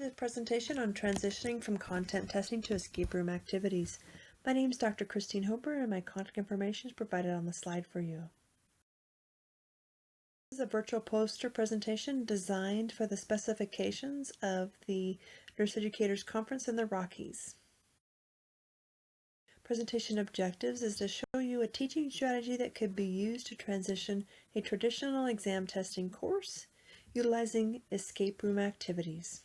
this presentation on transitioning from content testing to escape room activities. My name is Dr. Christine Hober, and my contact information is provided on the slide for you. This is a virtual poster presentation designed for the specifications of the Nurse Educators Conference in the Rockies. Presentation objectives is to show you a teaching strategy that could be used to transition a traditional exam testing course utilizing escape room activities.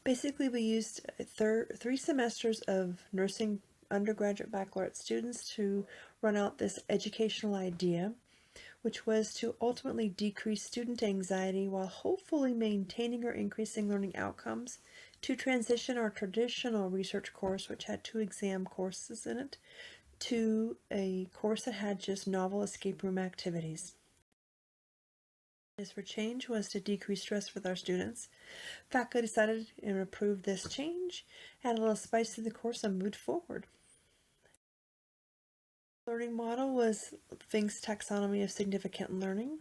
Basically, we used 3 semesters of nursing undergraduate baccalaureate students to run out this educational idea, which was to ultimately decrease student anxiety while hopefully maintaining or increasing learning outcomes, to transition our traditional research course, which had 2 exam courses in it, to a course that had just novel escape room activities. For change was to decrease stress with our students. Faculty decided and approved this change, added a little spice to the course, and moved forward. The learning model was Fink's taxonomy of significant learning,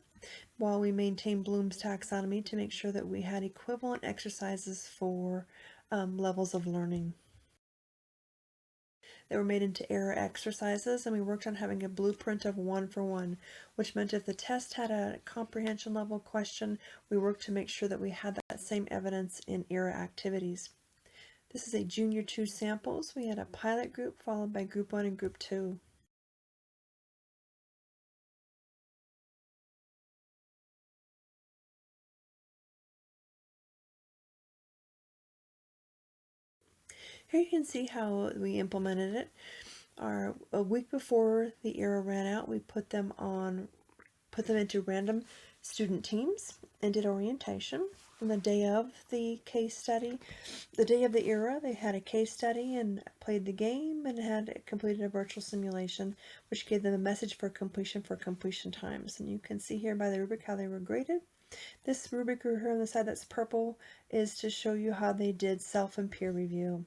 while we maintained Bloom's taxonomy to make sure that we had equivalent exercises for levels of learning. They were made into error exercises, and we worked on having a blueprint of 1-for-1, which meant if the test had a comprehension level question, we worked to make sure that we had that same evidence in error activities. This is a Junior 2 samples. We had a pilot group followed by Group 1 and Group 2. Here you can see how we implemented it. A week before the era ran out, we put them into random student teams and did orientation. On the day of the case study, the day of the era, they had a case study and played the game and had completed a virtual simulation, which gave them a message for completion times. And you can see here by the rubric how they were graded. This rubric here on the side that's purple is to show you how they did self and peer review.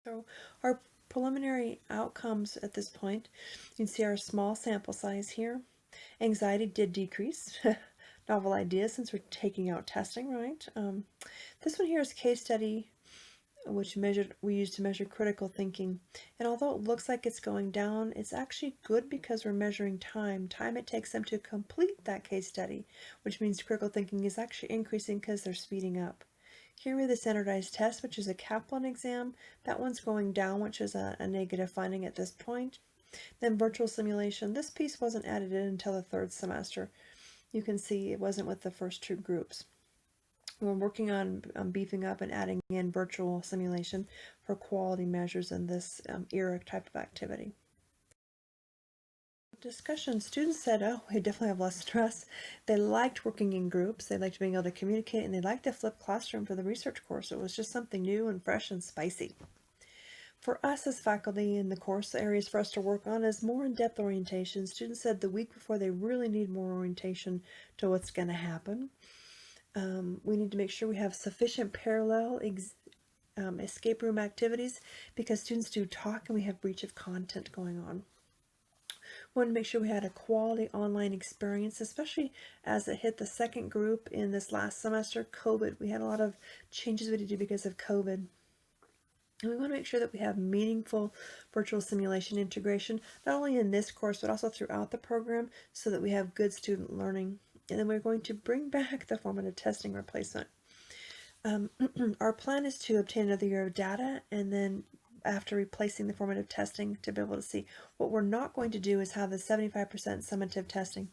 So our preliminary outcomes at this point, you can see our small sample size here. Anxiety did decrease. Novel idea since we're taking out testing, right? This one here is case study, which we used to measure critical thinking. And although it looks like it's going down, it's actually good because we're measuring time it takes them to complete that case study, which means critical thinking is actually increasing because they're speeding up. Here we have the standardized test, which is a Kaplan exam. That one's going down, which is a negative finding at this point. Then virtual simulation. This piece wasn't added in until the 3rd semester. You can see it wasn't with the first 2 groups. We're working on beefing up and adding in virtual simulation for quality measures in this era type of activity. Discussion. Students said, oh, we definitely have less stress. They liked working in groups. They liked being able to communicate, and they liked the flipped classroom for the research course. It was just something new and fresh and spicy. For us as faculty in the course, the areas for us to work on is more in-depth orientation. Students said the week before they really need more orientation to what's going to happen. We need to make sure we have sufficient parallel escape room activities because students do talk and we have breach of content going on. We wanted to make sure we had a quality online experience, especially as it hit the 2nd group in this last semester, COVID. We had a lot of changes we had to do because of COVID. And we want to make sure that we have meaningful virtual simulation integration, not only in this course, but also throughout the program so that we have good student learning. And then we're going to bring back the formative testing replacement. Our plan is to obtain another year of data and then after replacing the formative testing to be able to see. What we're not going to do is have the 75% summative testing.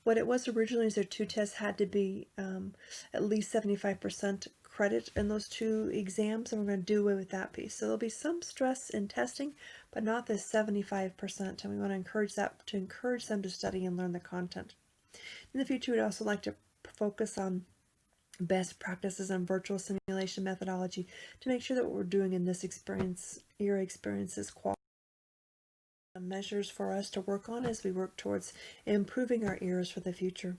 What it was originally is their 2 tests had to be at least 75% credit in those 2 exams, and we're going to do away with that piece. So there'll be some stress in testing, but not this 75%, and we want to encourage them to study and learn the content. In the future, we'd also like to focus on best practices on virtual simulation methodology to make sure that what we're doing in this era experience is quality. Measures for us to work on as we work towards improving our eras for the future.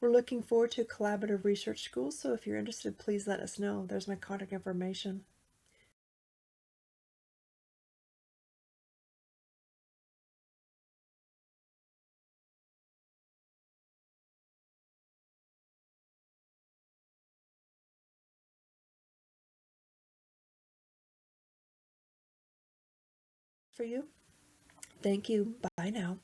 We're looking forward to collaborative research schools, so if you're interested, please let us know. There's my contact information. for you. Thank you. Bye now.